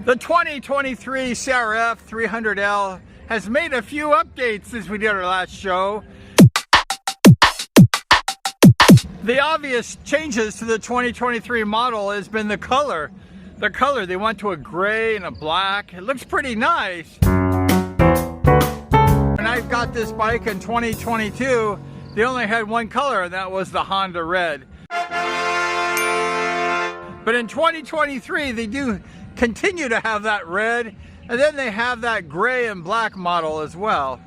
The 2023 Crf 300L has made a few updates since we did our last show. The obvious changes to the 2023 model has been the color. The color, they went to a gray and a black. It looks pretty nice. When I got this bike in 2022, they only had one color, and that was the Honda Red. But in 2023, they do continue to have that red, and then they have that gray and black model as well.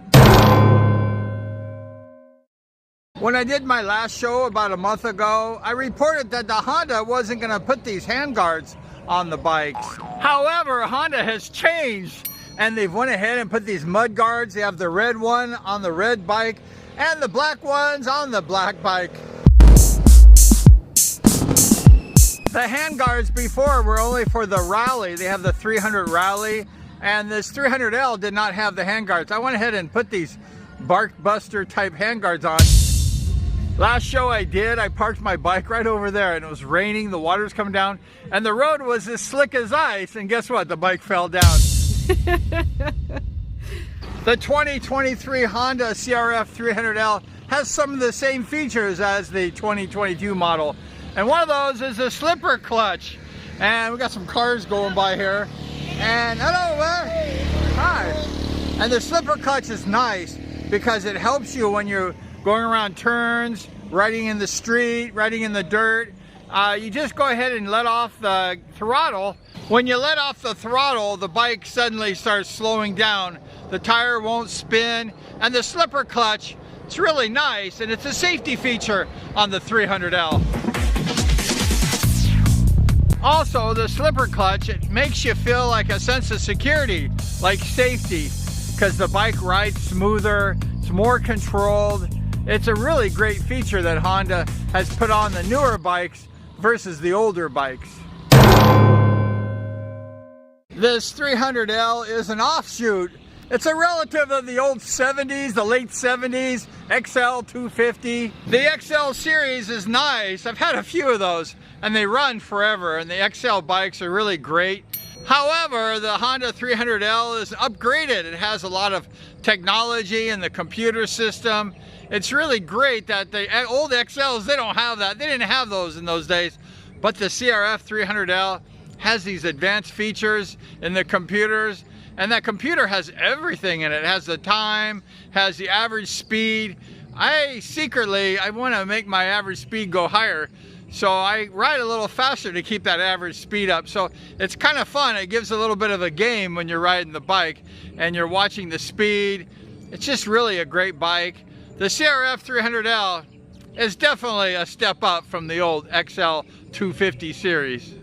When I did my last show about a month ago, I reported that the Honda wasn't going to put these handguards on the bikes. However, Honda has changed, and they've went ahead and put these mud guards. They have the red one on the red bike and the black ones on the black bike. The handguards before were only for the Rally. They have the 300 Rally, and this 300L did not have the handguards. I went ahead and put these bark buster type handguards on. Last show I did, I parked my bike right over there, and it was raining, the water's coming down, and the road was as slick as ice, and guess what? The bike fell down. The 2023 Honda Crf 300L has some of the same features as the 2022 model. And one of those is a slipper clutch. And we got some cars going by here. And hello there. Hi. And the slipper clutch is nice because it helps you when you're going around turns, riding in the street, riding in the dirt. You just go ahead and let off the throttle. When you let off the throttle, the bike suddenly starts slowing down. The tire won't spin. And the slipper clutch, it's really nice. And it's a safety feature on the 300L. Also, the slipper clutch, it makes you feel like a sense of security, like safety, because the bike rides smoother, it's more controlled. It's a really great feature that Honda has put on the newer bikes versus the older bikes. This 300L is an offshoot. It's a relative of the old 70s, the late 70s, XL 250. The XL series is nice. I've had a few of those, and they run forever, and the XL bikes are really great. However, the Honda 300L is upgraded. It has a lot of technology in the computer system. It's really great that the old XLs, they don't have that. They didn't have those in those days, but the Crf 300L has these advanced features in the computers. And that computer has everything in it. It has the time, has the average speed. I want to make my average speed go higher. So I ride a little faster to keep that average speed up. So it's kind of fun. It gives a little bit of a game when you're riding the bike and you're watching the speed. It's just really a great bike. The Crf 300L is definitely a step up from the old XL 250 series.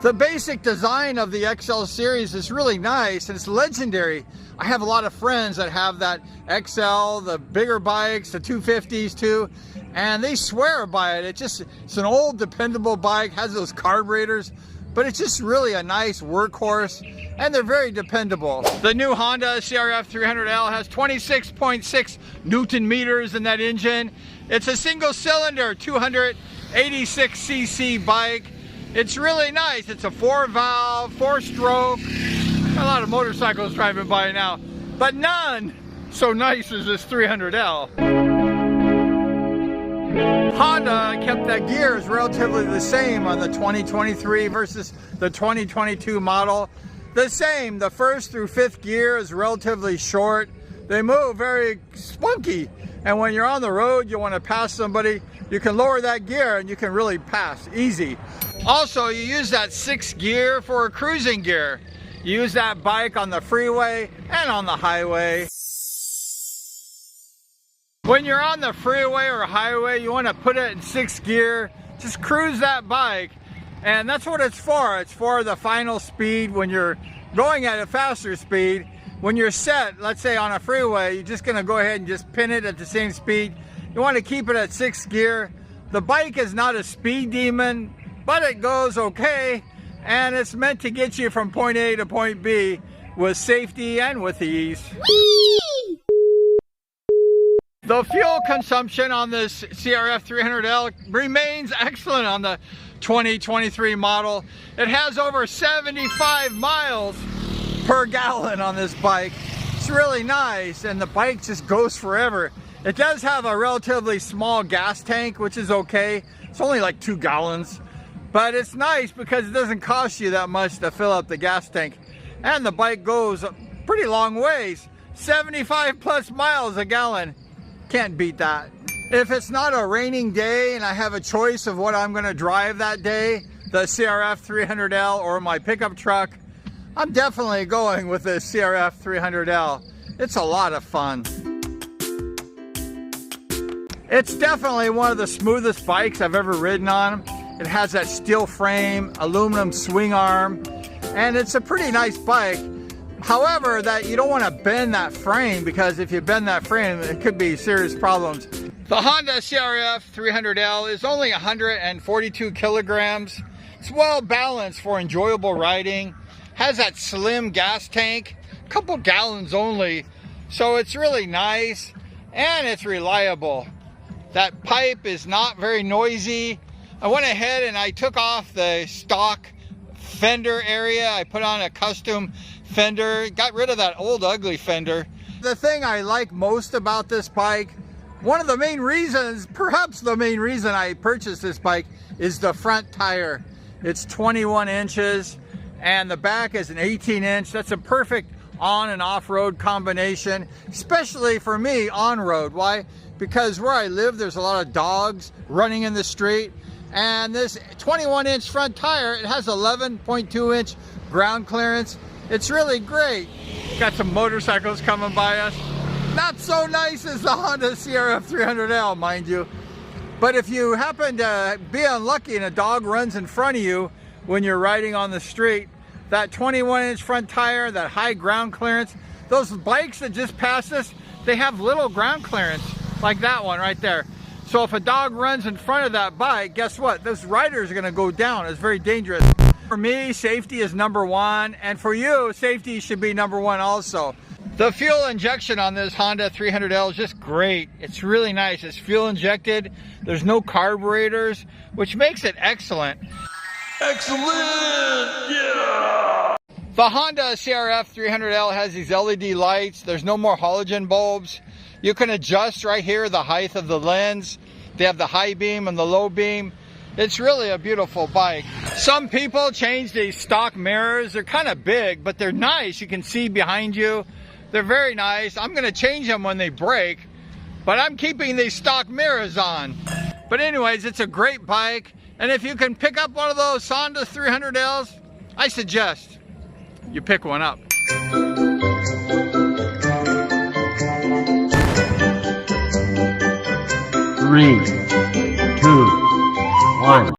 The basic design of the XL series is really nice, and it's legendary. I have a lot of friends that have that XL, the bigger bikes, the 250s too, and they swear by it. It's an old dependable bike, has those carburetors, but it's just really a nice workhorse, and they're very dependable. The new Honda Crf 300L has 26.6 Newton meters in that engine. It's a single cylinder, 286cc bike. It's really nice. It's a 4-valve, 4-stroke. A lot of motorcycles driving by now, but none so nice as this 300L. Honda kept the gears relatively the same on the 2023 versus the 2022 model. The same, the first through fifth gear is relatively short. They move very spunky, and when you're on the road, you want to pass somebody, you can lower that gear and you can really pass easy. Also, you use that 6th gear for a cruising gear. You use that bike on the freeway and on the highway. When you're on the freeway or highway, you want to put it in 6th gear. Just cruise that bike. And that's what it's for. It's for the final speed when you're going at a faster speed. When you're set, let's say on a freeway, you're just going to go ahead and just pin it at the same speed. You want to keep it at 6th gear. The bike is not a speed demon, but it goes okay, and it's meant to get you from point A to point B with safety and with ease. Whee! The fuel consumption on this Crf 300L remains excellent on the 2023 model. It has over 75 miles per gallon on this bike. It's really nice, and the bike just goes forever. It does have a relatively small gas tank, which is okay. It's only like 2 gallons, but it's nice because it doesn't cost you that much to fill up the gas tank. And the bike goes a pretty long ways, 75 plus miles a gallon. Can't beat that. If it's not a raining day and I have a choice of what I'm going to drive that day, the Crf 300L or my pickup truck, I'm definitely going with the Crf 300L. It's a lot of fun. It's definitely one of the smoothest bikes I've ever ridden on. It has that steel frame, aluminum swing arm, and it's a pretty nice bike. However, that you don't want to bend that frame, because if you bend that frame, it could be serious problems. The Honda Crf 300L is only 142 kilograms. It's well balanced for enjoyable riding. Has that slim gas tank, a couple gallons only, so it's really nice and it's reliable. That pipe is not very noisy. I went ahead and I took off the stock fender area. I put on a custom fender, got rid of that old ugly fender. The thing I like most about this bike, one of the main reasons, perhaps the main reason I purchased this bike, is the front tire. It's 21 inches and the back is an 18 inch. That's a perfect on and off-road combination, especially for me on-road. Why? Because where I live, there's a lot of dogs running in the street, and this 21 inch front tire, it has 11.2 inch ground clearance. It's really great. Got some motorcycles coming by us. Not so nice as the Honda Crf 300L, mind you. But if you happen to be unlucky and a dog runs in front of you when you're riding on the street, that 21 inch front tire, that high ground clearance, those bikes that just passed us, they have little ground clearance, like that one right there. So if a dog runs in front of that bike, guess what? Those riders are gonna go down. It's very dangerous. For me, safety is number one, and for you, safety should be number one also. The fuel injection on this Honda 300L is just great. It's really nice. It's fuel injected. There's no carburetors, which makes it excellent. Excellent! Yeah! The Honda CRF 300L has these LED lights. There's no more halogen bulbs. You can adjust right here the height of the lens. They have the high beam and the low beam. It's really a beautiful bike. Some people change these stock mirrors. They're kind of big, but they're nice. You can see behind you. They're very nice. I'm gonna change them when they break, but I'm keeping these stock mirrors on. But anyways, it's a great bike. And if you can pick up one of those Honda 300Ls, I suggest you pick one up. 3, 2, 1.